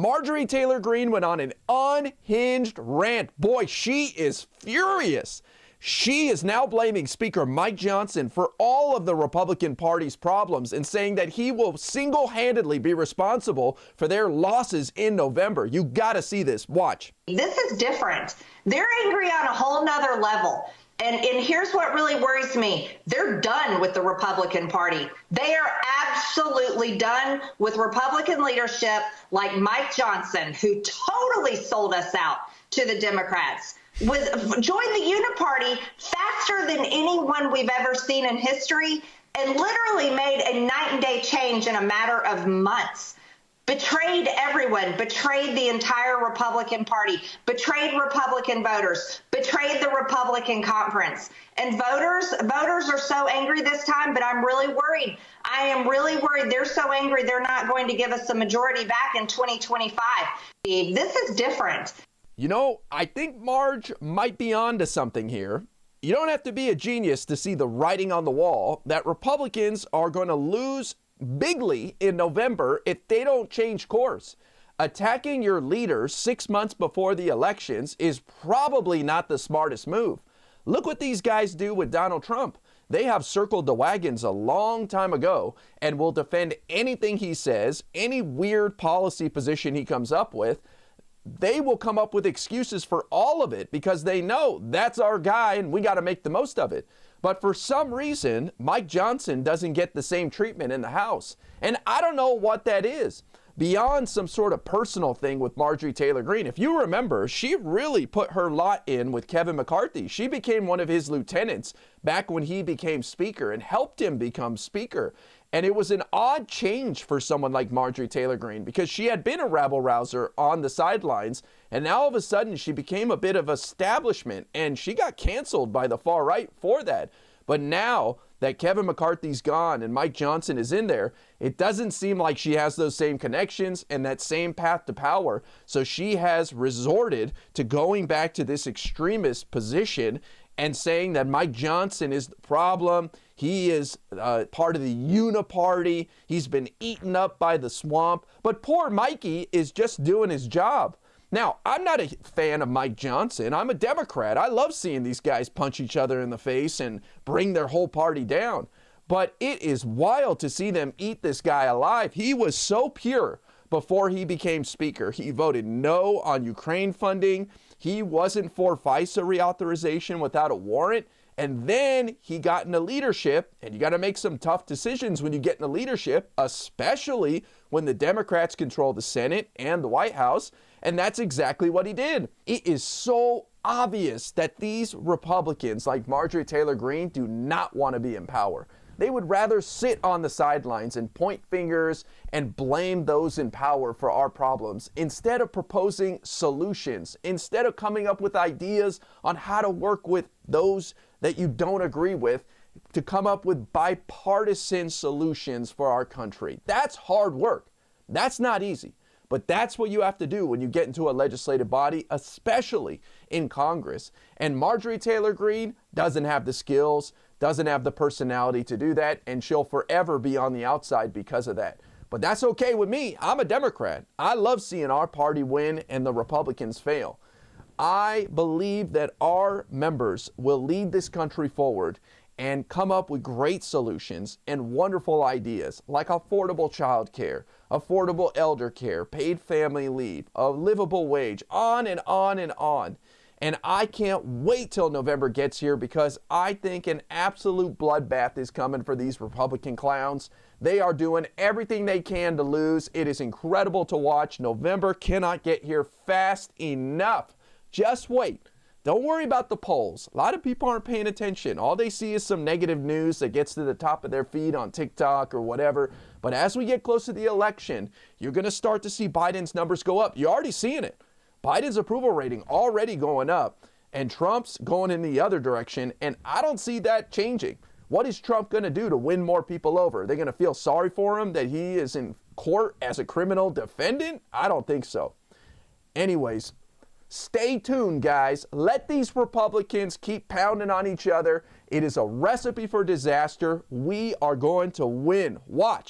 Marjorie Taylor Greene went on an unhinged rant. Boy, she is furious. She is now blaming Speaker Mike Johnson for all of the Republican Party's problems and saying that he will single-handedly be responsible for their losses in November. You got to see this. Watch. This is different. They're angry on a whole nother level. And here's what really worries me. They're done with the Republican Party. They are absolutely done with Republican leadership like Mike Johnson, who totally sold us out to the Democrats. Joined the Uniparty faster than anyone we've ever seen in history and literally made a night and day change in a matter of months. Betrayed everyone, betrayed the entire Republican Party, betrayed Republican voters, betrayed the Republican conference. And voters are so angry this time, but I'm really worried. I am really worried. They're so angry they're not going to give us a majority back in 2025. This is different. You know, I think Marge might be onto something here. You don't have to be a genius to see the writing on the wall that Republicans are going to lose bigly in November if they don't change course. Attacking your leaders 6 months before the elections is probably not the smartest move. Look what these guys do with Donald Trump. They have circled the wagons a long time ago and will defend anything he says, any weird policy position he comes up with. They will come up with excuses for all of it because they know that's our guy and we got to make the most of it. But for some reason, Mike Johnson doesn't get the same treatment in the House. And I don't know what that is. Beyond some sort of personal thing with Marjorie Taylor Greene, if you remember, she really put her lot in with Kevin McCarthy. She became one of his lieutenants back when he became Speaker and helped him become Speaker. And it was an odd change for someone like Marjorie Taylor Greene because she had been a rabble-rouser on the sidelines, and now all of a sudden she became a bit of establishment, and she got canceled by the far right for that. But now that Kevin McCarthy's gone and Mike Johnson is in there, it doesn't seem like she has those same connections and that same path to power. So she has resorted to going back to this extremist position and saying that Mike Johnson is the problem. He is part of the uniparty. He's been eaten up by the swamp. But poor Mikey is just doing his job. Now, I'm not a fan of Mike Johnson. I'm a Democrat. I love seeing these guys punch each other in the face and bring their whole party down. But it is wild to see them eat this guy alive. He was so pure before he became Speaker. He voted no on Ukraine funding. He wasn't for FISA reauthorization without a warrant. And then he got into leadership, and you got to make some tough decisions when you get into leadership, especially when the Democrats control the Senate and the White House. And that's exactly what he did. It is so obvious that these Republicans like Marjorie Taylor Greene do not want to be in power. They would rather sit on the sidelines and point fingers and blame those in power for our problems instead of proposing solutions, instead of coming up with ideas on how to work with those that you don't agree with to come up with bipartisan solutions for our country. That's hard work. That's not easy. But that's what you have to do when you get into a legislative body, especially in Congress. And Marjorie Taylor Greene doesn't have the skills, doesn't have the personality to do that, and she'll forever be on the outside because of that. But that's okay with me. I'm a Democrat. I love seeing our party win and the Republicans fail. I believe that our members will lead this country forward and come up with great solutions and wonderful ideas like affordable child care, affordable elder care, paid family leave, a livable wage, on and on and on. And I can't wait till November gets here because I think an absolute bloodbath is coming for these Republican clowns. They are doing everything they can to lose. It is incredible to watch. November cannot get here fast enough. Just wait. Don't worry about the polls. A lot of people aren't paying attention. All they see is some negative news that gets to the top of their feed on TikTok or whatever. But as we get close to the election, you're going to start to see Biden's numbers go up. You're already seeing it. Biden's approval rating already going up, and Trump's going in the other direction, and I don't see that changing. What is Trump going to do to win more people over? They're going to feel sorry for him that he is in court as a criminal defendant? I don't think so. Anyways, stay tuned, guys. Let these Republicans keep pounding on each other. It is a recipe for disaster. We are going to win. Watch.